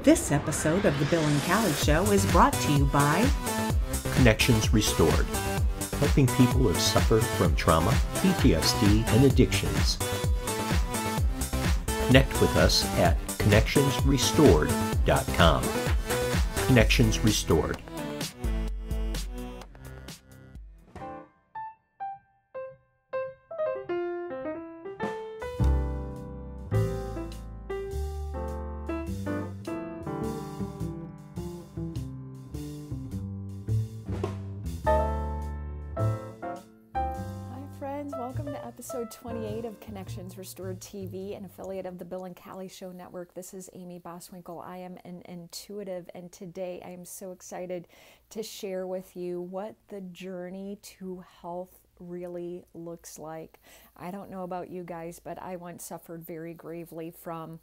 This episode of The Bill and Callie Show is brought to you by Connections Restored, helping people who have suffered from trauma, PTSD, and addictions. Connect with us at connectionsrestored.com. Connections Restored. Episode 28 of Connections Restored TV, an affiliate of the Bill and Callie Show Network. This is Amy Boswinkle. I am an intuitive, and today I am so excited to share with you what the journey to health really looks like. I don't know about you guys, but I once suffered very gravely from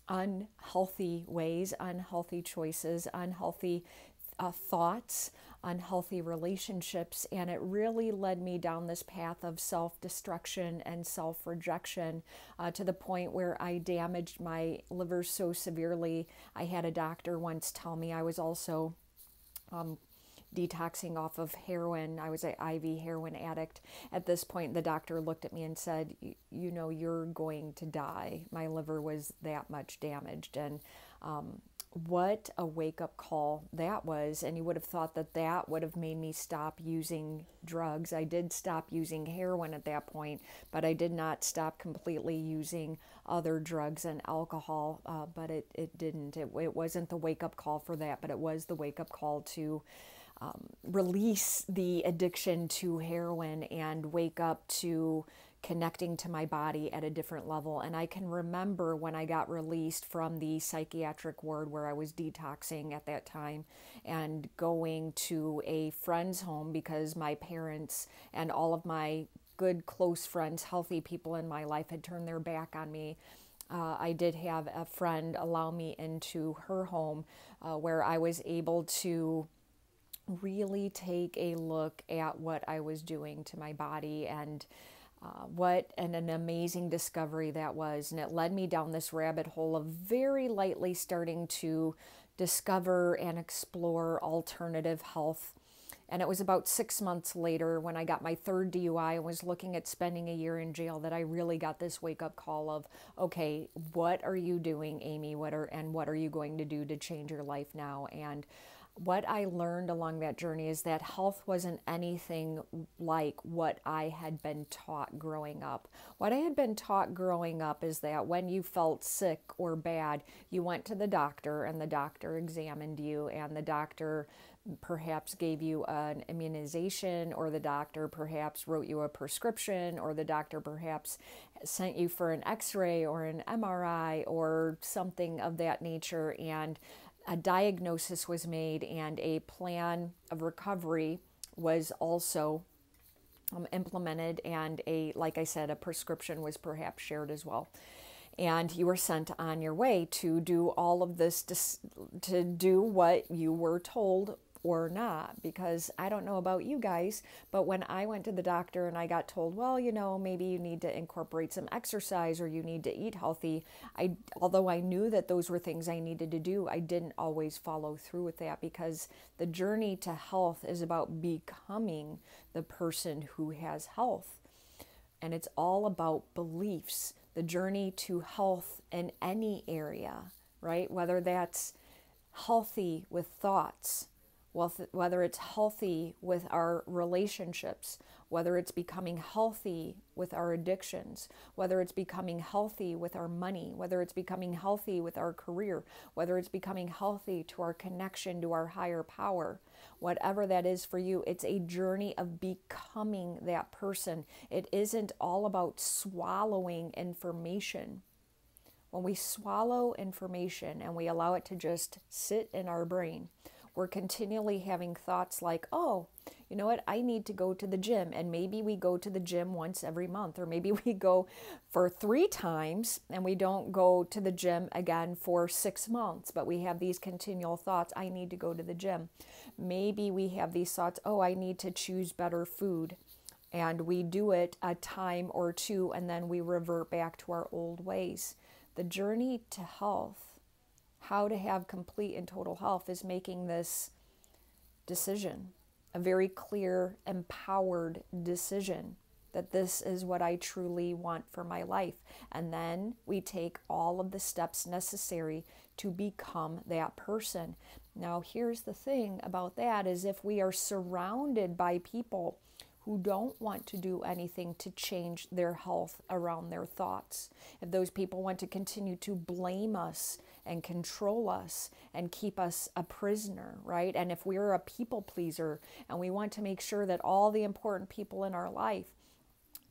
unhealthy ways, unhealthy choices, unhealthy thoughts, unhealthy relationships, and it really led me down this path of self-destruction and self-rejection to the point where I damaged my liver so severely. I had a doctor once tell me I was also detoxing off of heroin. I was an IV heroin addict. At this point, the doctor looked at me and said, you know, you're going to die. My liver was that much damaged. And what a wake-up call that was. And you would have thought that that would have made me stop using drugs. I did stop using heroin at that point, but I did not stop completely using other drugs and alcohol, but it didn't. It wasn't the wake-up call for that, but it was the wake-up call to release the addiction to heroin and wake up to connecting to my body at a different level. And I can remember when I got released from the psychiatric ward where I was detoxing at that time and going to a friend's home because my parents and all of my good close friends, healthy people in my life had turned their back on me. I did have a friend allow me into her home where I was able to really take a look at what I was doing to my body, and what an amazing discovery that was. And it led me down this rabbit hole of very lightly starting to discover and explore alternative health. And it was about 6 months later when I got my third DUI and was looking at spending a year in jail that I really got this wake-up call of, okay, what are you doing, Amy? What are you going to do to change your life now? And what I learned along that journey is that health wasn't anything like what I had been taught growing up. What I had been taught growing up is that when you felt sick or bad, you went to the doctor and the doctor examined you, and the doctor perhaps gave you an immunization, or the doctor perhaps wrote you a prescription, or the doctor perhaps sent you for an x-ray or an MRI or something of that nature, and a diagnosis was made and a plan of recovery was also implemented, and like I said, a prescription was perhaps shared as well. And you were sent on your way to do all of this, to do what you were told or not. Because I don't know about you guys, but when I went to the doctor and I got told, well, you know, maybe you need to incorporate some exercise or you need to eat healthy, although I knew that those were things I needed to do, I didn't always follow through with that, because the journey to health is about becoming the person who has health. And it's all about beliefs. The journey to health in any area, right? Whether that's healthy with thoughts, whether it's healthy with our relationships, whether it's becoming healthy with our addictions, whether it's becoming healthy with our money, whether it's becoming healthy with our career, whether it's becoming healthy to our connection to our higher power, whatever that is for you, it's a journey of becoming that person. It isn't all about swallowing information. When we swallow information and we allow it to just sit in our brain, we're continually having thoughts like, oh, you know what, I need to go to the gym. And maybe we go to the gym once every month, or maybe we go for 3 times and we don't go to the gym again for 6 months, but we have these continual thoughts, I need to go to the gym. Maybe we have these thoughts, oh, I need to choose better food. And we do it a time or two, and then we revert back to our old ways. The journey to health how to have complete and total health is making this decision, a very clear, empowered decision that this is what I truly want for my life. And then we take all of the steps necessary to become that person. Now, here's the thing about that is if we are surrounded by people who don't want to do anything to change their health around their thoughts, if those people want to continue to blame us and control us and keep us a prisoner, right? And if we're a people pleaser and we want to make sure that all the important people in our life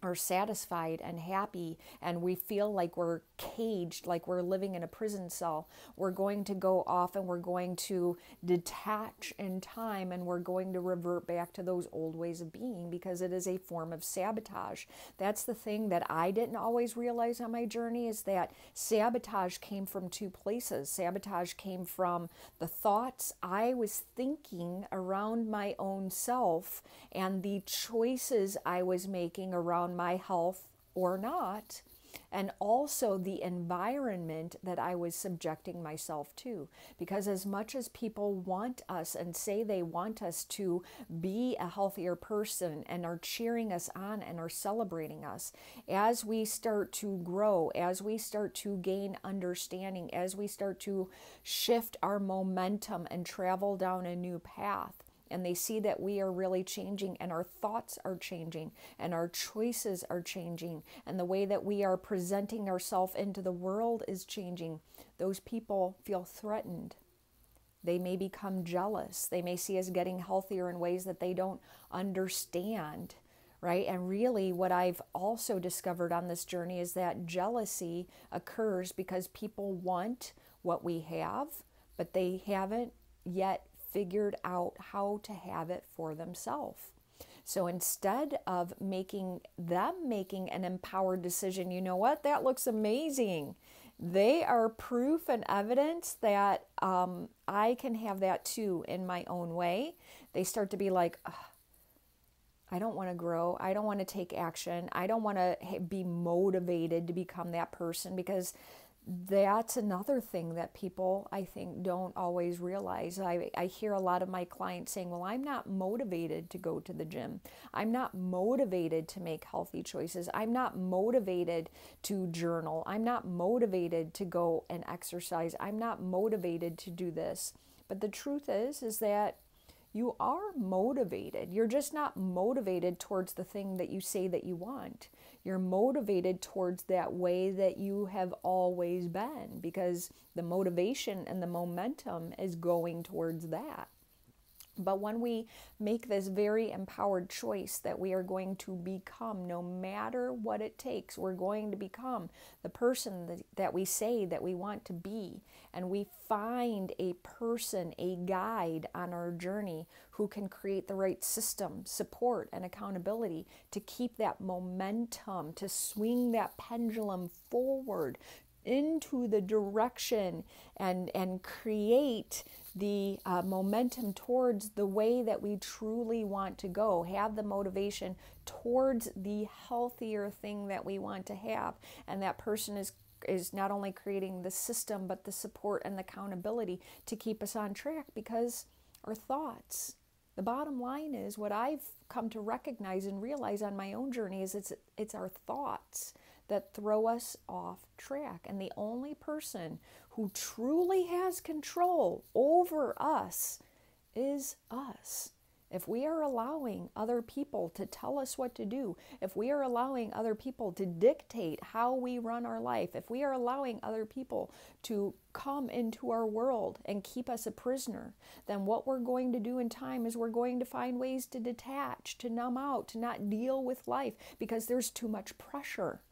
are satisfied and happy, and we feel like we're caged, like we're living in a prison cell, we're going to go off and we're going to detach in time, and we're going to revert back to those old ways of being, because it is a form of sabotage. That's the thing that I didn't always realize on my journey, is that sabotage came from two places. Sabotage came from the thoughts I was thinking around my own self and the choices I was making around my health or not, and also the environment that I was subjecting myself to. Because as much as people want us and say they want us to be a healthier person and are cheering us on and are celebrating us, as we start to grow, as we start to gain understanding, as we start to shift our momentum and travel down a new path, and they see that we are really changing, and our thoughts are changing, and our choices are changing, and the way that we are presenting ourselves into the world is changing, those people feel threatened. They may become jealous. They may see us getting healthier in ways that they don't understand, right? And really what I've also discovered on this journey is that jealousy occurs because people want what we have, but they haven't yet figured out how to have it for themselves. So instead of making an empowered decision, you know what, that looks amazing. They are proof and evidence that I can have that too in my own way. They start to be like, I don't want to grow. I don't want to take action. I don't want to be motivated to become that person, because that's another thing that people, I think, don't always realize. I hear a lot of my clients saying, well, I'm not motivated to go to the gym. I'm not motivated to make healthy choices. I'm not motivated to journal. I'm not motivated to go and exercise. I'm not motivated to do this. But the truth is that you are motivated. You're just not motivated towards the thing that you say that you want. You're motivated towards that way that you have always been, because the motivation and the momentum is going towards that. But when we make this very empowered choice that we are going to become, no matter what it takes, we're going to become the person that we say that we want to be. And we find a person, a guide on our journey who can create the right system, support, and accountability to keep that momentum, to swing that pendulum forward into the direction and create the momentum towards the way that we truly want to go, have the motivation towards the healthier thing that we want to have. And that person is not only creating the system, but the support and the accountability to keep us on track, because our thoughts, the bottom line is, what I've come to recognize and realize on my own journey is it's our thoughts that throw us off track. And the only person who truly has control over us is us. If we are allowing other people to tell us what to do, if we are allowing other people to dictate how we run our life, if we are allowing other people to come into our world and keep us a prisoner, then what we're going to do in time is we're going to find ways to detach, to numb out, to not deal with life, because there's too much pressure.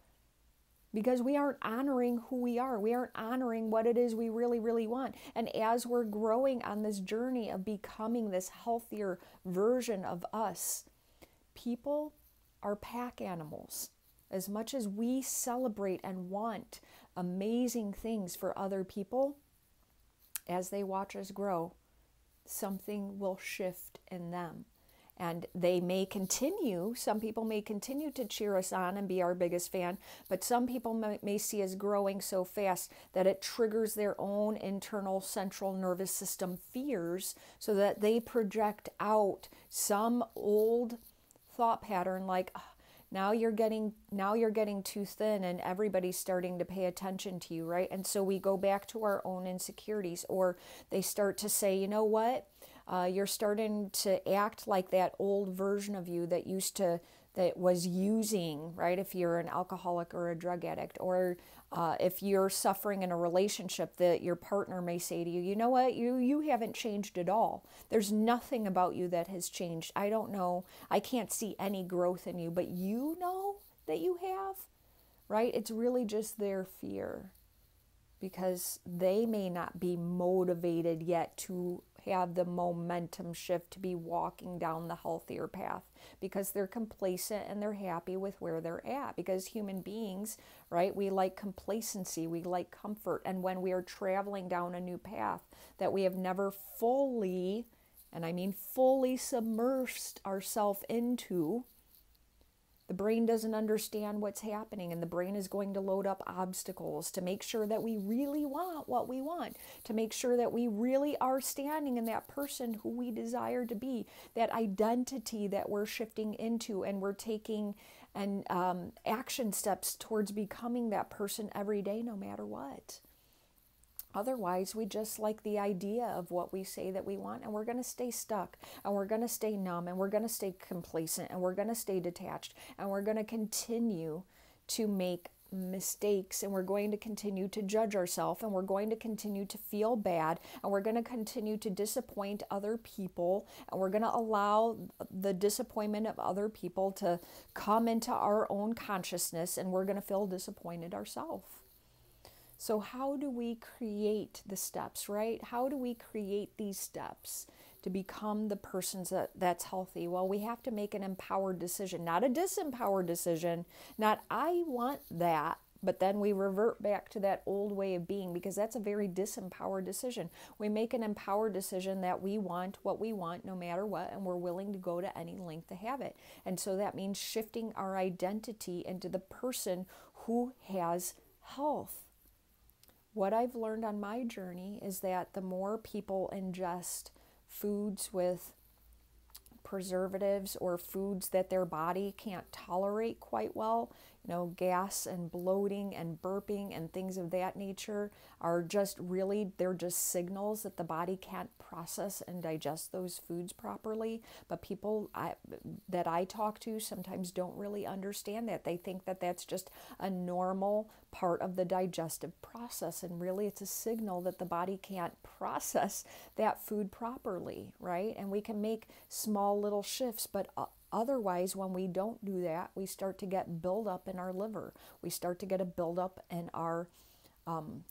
Because we aren't honoring who we are. We aren't honoring what it is we really, really want. And as we're growing on this journey of becoming this healthier version of us, people are pack animals. As much as we celebrate and want amazing things for other people, as they watch us grow, something will shift in them. And they may continue, some people may continue to cheer us on and be our biggest fan, but some people may see us growing so fast that it triggers their own internal central nervous system fears, so that they project out some old thought pattern like, "Ah, now you're getting too thin and everybody's starting to pay attention to you," right? And so we go back to our own insecurities, or they start to say, "You know what? You're starting to act like that old version of you that was using," right? If you're an alcoholic or a drug addict, or if you're suffering in a relationship, that your partner may say to you, "You know what? You haven't changed at all. There's nothing about you that has changed. I don't know. I can't see any growth in you, but you know that you have," right? It's really just their fear, because they may not be motivated yet to have the momentum shift to be walking down the healthier path, because they're complacent and they're happy with where they're at. Because human beings, right, we like complacency, we like comfort. And when we are traveling down a new path that we have never fully, and I mean fully, submersed ourselves into, the brain doesn't understand what's happening, and the brain is going to load up obstacles to make sure that we really want what we want, to make sure that we really are standing in that person who we desire to be, that identity that we're shifting into, and we're taking action steps towards becoming that person every day, no matter what. Otherwise, we just like the idea of what we say that we want, and we're going to stay stuck, and we're going to stay numb, and we're going to stay complacent, and we're going to stay detached, and we're going to continue to make mistakes, and we're going to continue to judge ourselves, and we're going to continue to feel bad, and we're going to continue to disappoint other people, and we're going to allow the disappointment of other people to come into our own consciousness, and we're going to feel disappointed ourselves. So how do we create the steps, right? How do we create these steps to become the persons that's healthy? Well, we have to make an empowered decision, not a disempowered decision, not "I want that," but then we revert back to that old way of being, because that's a very disempowered decision. We make an empowered decision that we want what we want no matter what, and we're willing to go to any length to have it. And so that means shifting our identity into the person who has health. What I've learned on my journey is that the more people ingest foods with preservatives, or foods that their body can't tolerate quite well, gas and bloating and burping and things of that nature are just really, they're just signals that the body can't process and digest those foods properly. But people that I talk to sometimes don't really understand that. They think that that's just a normal part of the digestive process, and really it's a signal that the body can't process that food properly, right? And we can make small little shifts, but otherwise, when we don't do that, we start to get buildup in our liver. We start to get a buildup in our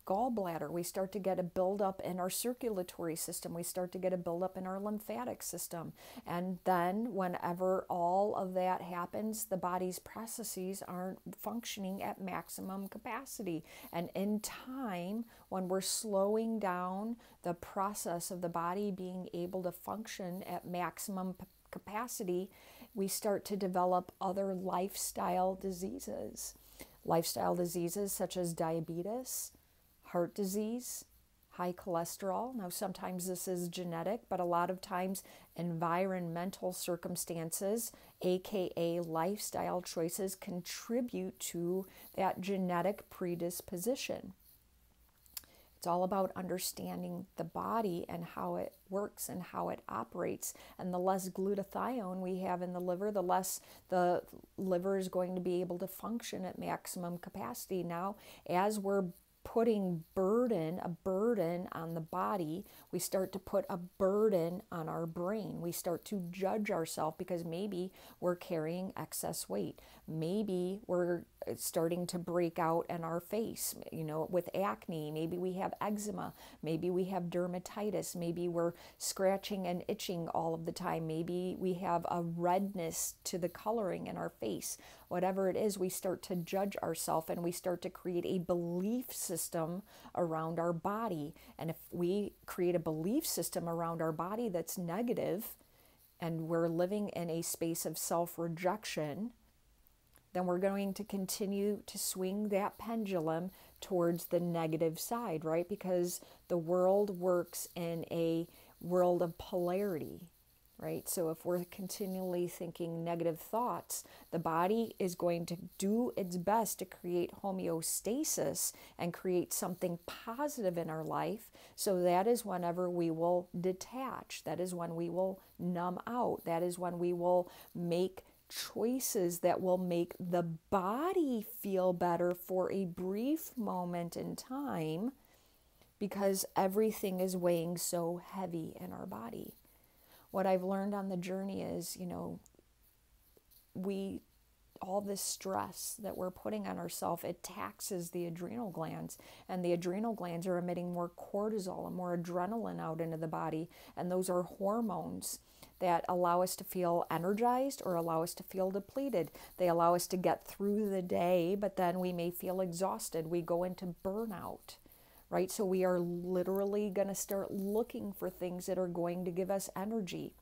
gallbladder. We start to get a buildup in our circulatory system. We start to get a buildup in our lymphatic system. And then whenever all of that happens, the body's processes aren't functioning at maximum capacity. And in time, when we're slowing down the process of the body being able to function at maximum capacity, we start to develop other lifestyle diseases. Lifestyle diseases such as diabetes, heart disease, high cholesterol. Now, sometimes this is genetic, but a lot of times environmental circumstances, aka lifestyle choices, contribute to that genetic predisposition. It's all about understanding the body and how it works and how it operates. And the less glutathione we have in the liver, the less the liver is going to be able to function at maximum capacity. Now, as we're putting a burden on the body, we start to put a burden on our brain. We start to judge ourselves because maybe we're carrying excess weight. Maybe we're starting to break out in our face, with acne. Maybe we have eczema. Maybe we have dermatitis. Maybe we're scratching and itching all of the time. Maybe we have a redness to the coloring in our face. Whatever it is, we start to judge ourselves, and we start to create a belief system around our body. And if we create a belief system around our body that's negative, and we're living in a space of self-rejection, then we're going to continue to swing that pendulum towards the negative side, right? Because the world works in a world of polarity, right? So if we're continually thinking negative thoughts, the body is going to do its best to create homeostasis and create something positive in our life. So that is whenever we will detach. That is when we will numb out. That is when we will make choices that will make the body feel better for a brief moment in time, because everything is weighing so heavy in our body. What I've learned on the journey is, all this stress that we're putting on ourselves, it taxes the adrenal glands, and the adrenal glands are emitting more cortisol and more adrenaline out into the body, and those are hormones that allow us to feel energized or allow us to feel depleted. They allow us to get through the day, but then we may feel exhausted. We go into burnout, right? So we are literally going to start looking for things that are going to give us energy.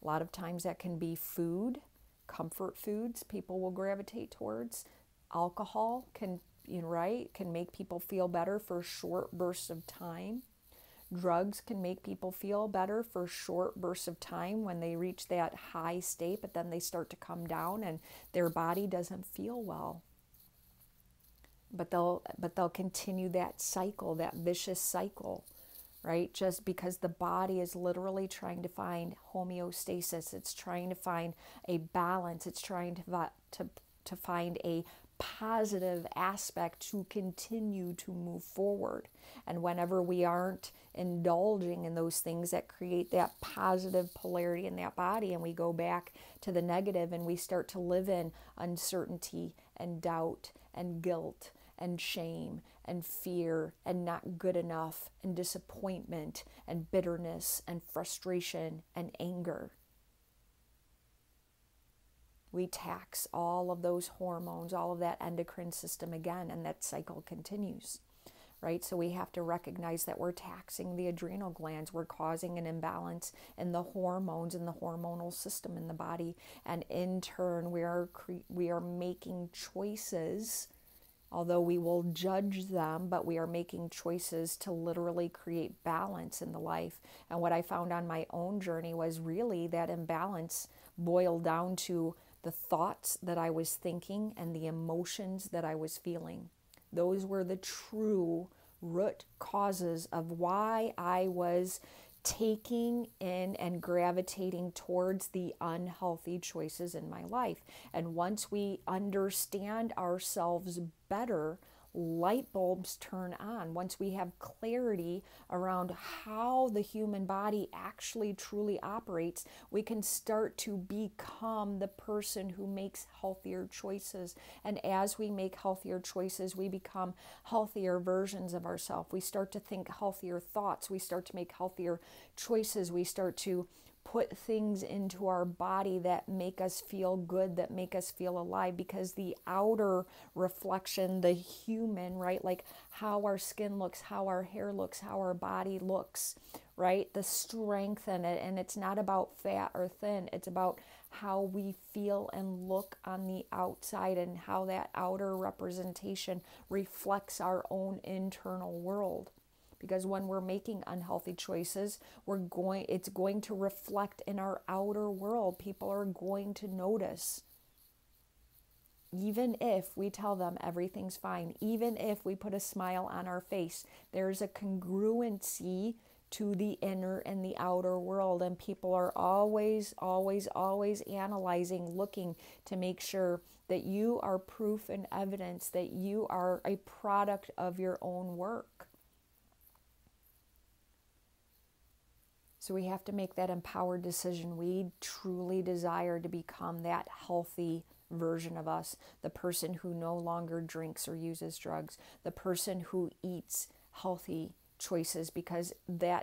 A lot of times that can be food, comfort foods people will gravitate towards. Alcohol can make people feel better for short bursts of time. Drugs can make people feel better for short bursts of time when they reach that high state, but then they start to come down and their body doesn't feel well. But they'll continue that cycle, that vicious cycle, right? Just because the body is literally trying to find homeostasis. It's trying to find a balance. It's trying to find a positive aspect to continue to move forward. And whenever we aren't indulging in those things that create that positive polarity in that body, and we go back to the negative and we start to live in uncertainty and doubt and guilt and shame and fear and not good enough and disappointment and bitterness and frustration and anger, we tax all of those hormones, all of that endocrine system again, and that cycle continues, right? So we have to recognize that we're taxing the adrenal glands. We're causing an imbalance in the hormones and the hormonal system in the body, and in turn, we are making choices. Although we will judge them, but we are making choices to literally create balance in the life. And what I found on my own journey was really that imbalance boiled down to the thoughts that I was thinking and the emotions that I was feeling. Those were the true root causes of why I was taking in and gravitating towards the unhealthy choices in my life. And once we understand ourselves better, light bulbs turn on. Once we have clarity around how the human body actually truly operates, we can start to become the person who makes healthier choices. And as we make healthier choices, we become healthier versions of ourselves. We start to think healthier thoughts. We start to make healthier choices. We start to put things into our body that make us feel good, that make us feel alive, because the outer reflection, the human, right? Like how our skin looks, how our hair looks, how our body looks, right? The strength in it. And it's not about fat or thin. It's about how we feel and look on the outside, and how that outer representation reflects our own internal world. Because when we're making unhealthy choices, it's going to reflect in our outer world. People are going to notice. Even if we tell them everything's fine, even if we put a smile on our face, there's a congruency to the inner and the outer world. And people are always, always, always analyzing, looking to make sure that you are proof and evidence that you are a product of your own work. So we have to make that empowered decision. We truly desire to become that healthy version of us, the person who no longer drinks or uses drugs, the person who eats healthy choices, because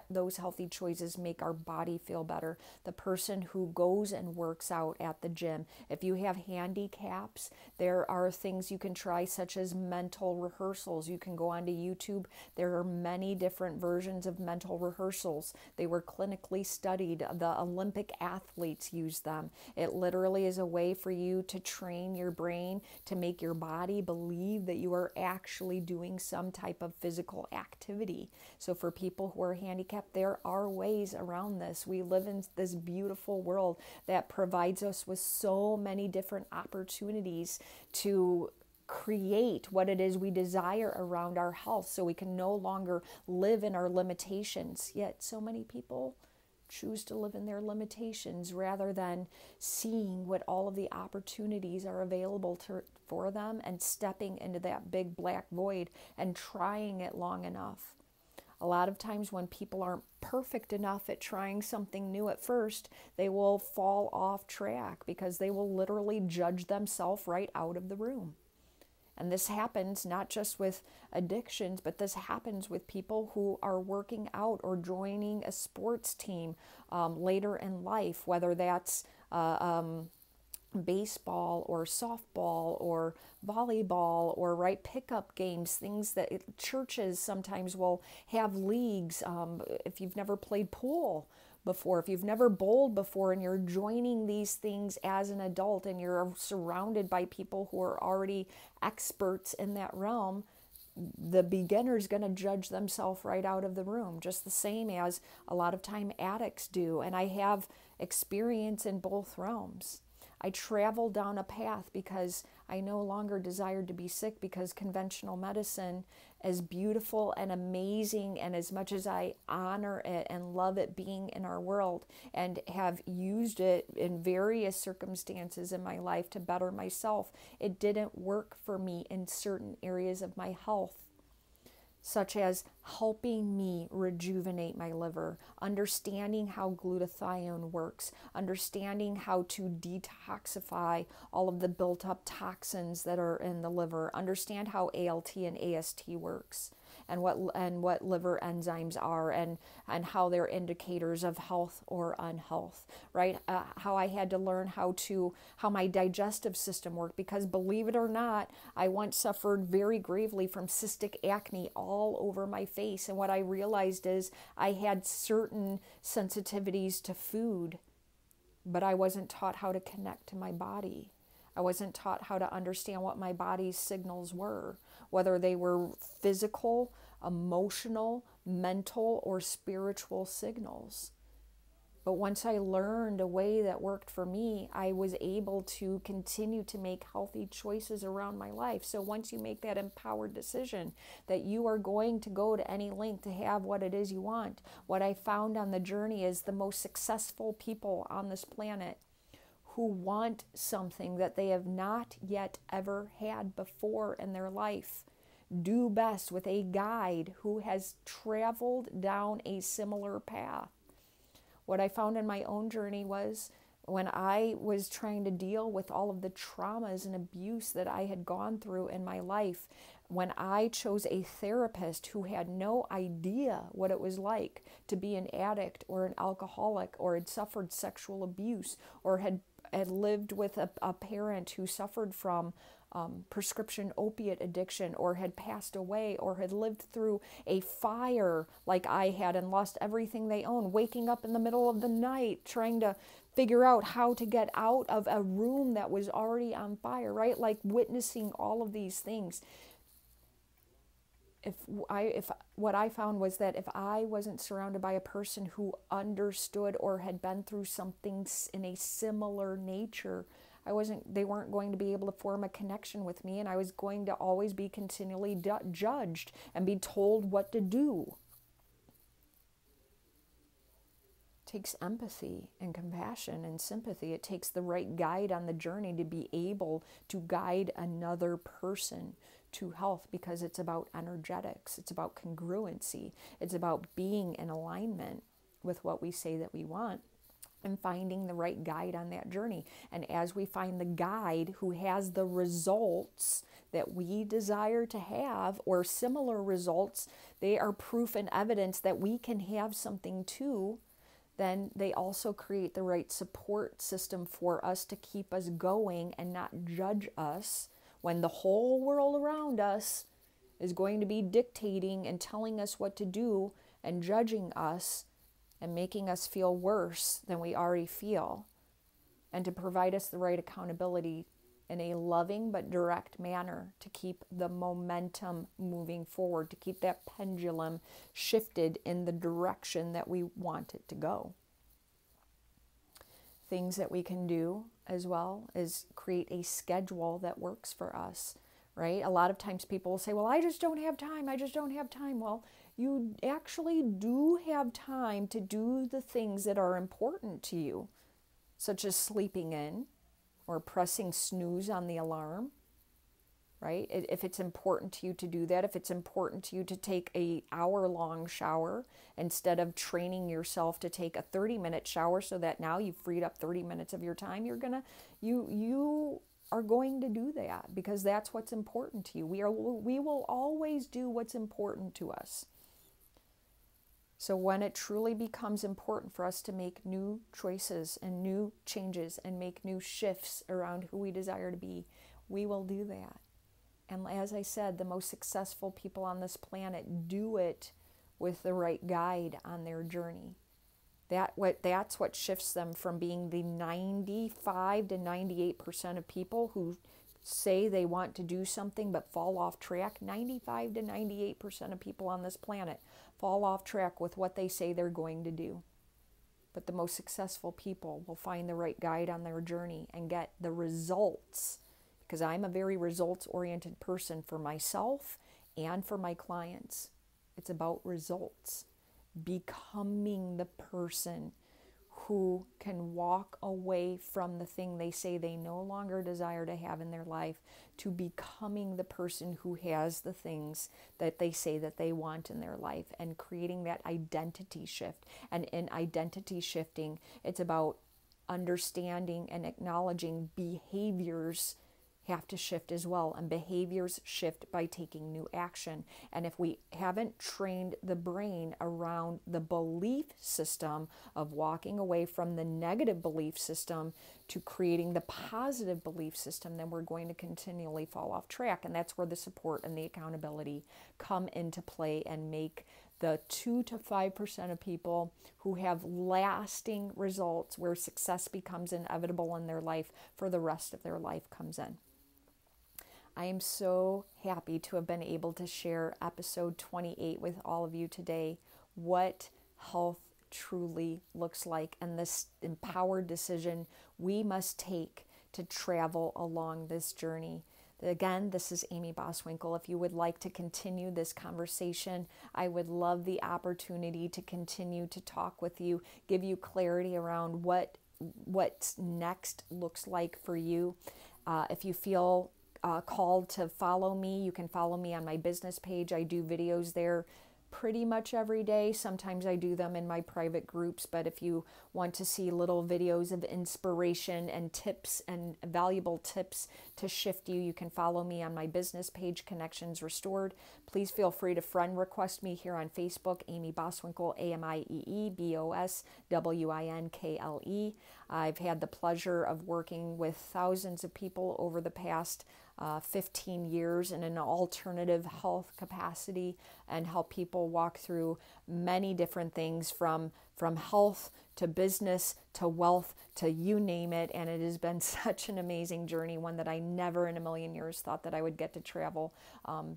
those healthy choices make our body feel better. The person who goes and works out at the gym, if you have handicaps, there are things you can try, such as mental rehearsals. You can go onto YouTube. There are many different versions of mental rehearsals. They were clinically studied. The Olympic athletes use them. It literally is a way for you to train your brain to make your body believe that you are actually doing some type of physical activity. So for people who are handicapped, there are ways around this. We live in this beautiful world that provides us with so many different opportunities to create what it is we desire around our health, so we can no longer live in our limitations. Yet so many people choose to live in their limitations rather than seeing what all of the opportunities are available for them and stepping into that big black void and trying it long enough. A lot of times when people aren't perfect enough at trying something new at first, they will fall off track because they will literally judge themselves right out of the room. And this happens not just with addictions, but this happens with people who are working out or joining a sports team later in life, whether that's baseball or softball or volleyball or pickup games, things that churches sometimes will have leagues. If you've never played pool before, if you've never bowled before, and you're joining these things as an adult and you're surrounded by people who are already experts in that realm, the beginner's going to judge themselves right out of the room, just the same as a lot of time addicts do. And I have experience in both realms. I traveled down a path because I no longer desired to be sick, because conventional medicine, as beautiful and amazing, and as much as I honor it and love it being in our world and have used it in various circumstances in my life to better myself, it didn't work for me in certain areas of my health, such as helping me rejuvenate my liver, understanding how glutathione works, understanding how to detoxify all of the built up toxins that are in the liver, understand how ALT and AST works, and what liver enzymes are, and how they're indicators of health or unhealth, right? How I had to learn how my digestive system worked, because believe it or not, I once suffered very gravely from cystic acne all over my face. And what I realized is I had certain sensitivities to food, but I wasn't taught how to connect to my body. I wasn't taught how to understand what my body's signals were, whether they were physical, emotional, mental, or spiritual signals. But once I learned a way that worked for me, I was able to continue to make healthy choices around my life. So once you make that empowered decision that you are going to go to any length to have what it is you want, what I found on the journey is the most successful people on this planet who want something that they have not yet ever had before in their life do best with a guide who has traveled down a similar path. What I found in my own journey was when I was trying to deal with all of the traumas and abuse that I had gone through in my life, when I chose a therapist who had no idea what it was like to be an addict or an alcoholic, or had suffered sexual abuse, or had lived with a parent who suffered from prescription opiate addiction, or had passed away, or had lived through a fire like I had and lost everything they own, waking up in the middle of the night trying to figure out how to get out of a room that was already on fire, right? Like witnessing all of these things. What I found was that if I wasn't surrounded by a person who understood or had been through something in a similar nature, they weren't going to be able to form a connection with me, and I was going to always be continually judged and be told what to do. It takes empathy and compassion and sympathy. It takes the right guide on the journey to be able to guide another person to health, because it's about energetics, it's about congruency, it's about being in alignment with what we say that we want. and finding the right guide on that journey. And as we find the guide who has the results that we desire to have or similar results, they are proof and evidence that we can have something too. Then they also create the right support system for us to keep us going and not judge us when the whole world around us is going to be dictating and telling us what to do and judging us and making us feel worse than we already feel, and to provide us the right accountability in a loving but direct manner to keep the momentum moving forward, to keep that pendulum shifted in the direction that we want it to go. Things that we can do as well is create a schedule that works for us, right? A lot of times people will say, well, I just don't have time. I just don't have time. Well, you actually do have time to do the things that are important to you, such as sleeping in or pressing snooze on the alarm, right? If it's important to you to do that, if it's important to you to take an hour-long shower instead of training yourself to take a 30-minute shower so that now you've freed up 30 minutes of your time, you are going to do that because that's what's important to you. We will always do what's important to us. So when it truly becomes important for us to make new choices and new changes and make new shifts around who we desire to be, we will do that. And as I said, the most successful people on this planet do it with the right guide on their journey. That's what shifts them from being the 95 to 98% of people who say they want to do something but fall off track. 95 to 98% of people on this planet fall off track with what they say they're going to do. But the most successful people will find the right guide on their journey and get the results, because I'm a very results-oriented person for myself and for my clients. It's about results. Becoming the person who can walk away from the thing they say they no longer desire to have in their life to becoming the person who has the things that they say that they want in their life, and creating that identity shift. And in identity shifting, it's about understanding and acknowledging behaviors have to shift as well, and behaviors shift by taking new action. And if we haven't trained the brain around the belief system of walking away from the negative belief system to creating the positive belief system, then we're going to continually fall off track. And that's where the support and the accountability come into play and make the 2 to 5% of people who have lasting results, where success becomes inevitable in their life for the rest of their life, comes in. I am so happy to have been able to share episode 28 with all of you today, what health truly looks like, and this empowered decision we must take to travel along this journey. Again, this is Amy Boswinkle. If you would like to continue this conversation, I would love the opportunity to continue to talk with you, give you clarity around what's next looks like for you. If you feel called to follow me, you can follow me on my business page. I do videos there pretty much every day. Sometimes I do them in my private groups, but if you want to see little videos of inspiration and tips and valuable tips to shift you, you can follow me on my business page, Connections Restored. Please feel free to friend request me here on Facebook, Amy Boswinkle, AMIEE, I've had the pleasure of working with thousands of people over the past 15 years in an alternative health capacity, and help people walk through many different things from health to business to wealth to you name it. And it has been such an amazing journey, one that I never in a million years thought that I would get to travel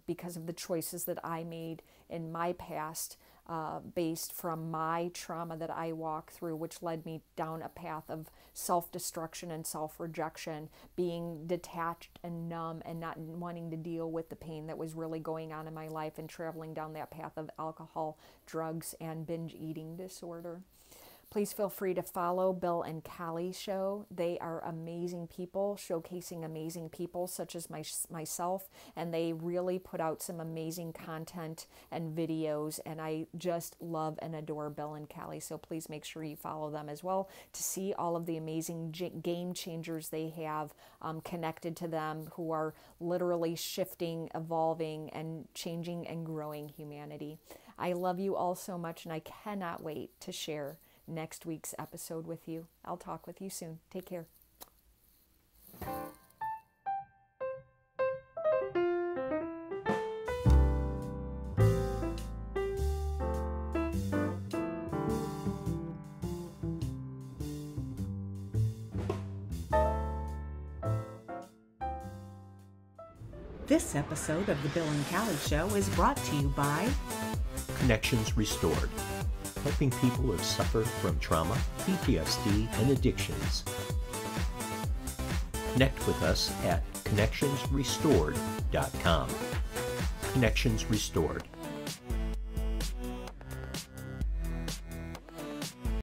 because of the choices that I made in my past, based from my trauma that I walked through, which led me down a path of self-destruction and self-rejection, being detached and numb and not wanting to deal with the pain that was really going on in my life, and traveling down that path of alcohol, drugs, and binge eating disorder. Please feel free to follow Bill and Callie Show. They are amazing people, showcasing amazing people such as myself, and they really put out some amazing content and videos, and I just love and adore Bill and Callie, so please make sure you follow them as well to see all of the amazing game changers they have connected to them, who are literally shifting, evolving, and changing and growing humanity. I love you all so much, and I cannot wait to share next week's episode with you. I'll talk with you soon. Take care. This episode of The Bill and Callie Show is brought to you by Connections Restored, helping people who suffer from trauma, PTSD, and addictions. Connect with us at connectionsrestored.com. Connections Restored.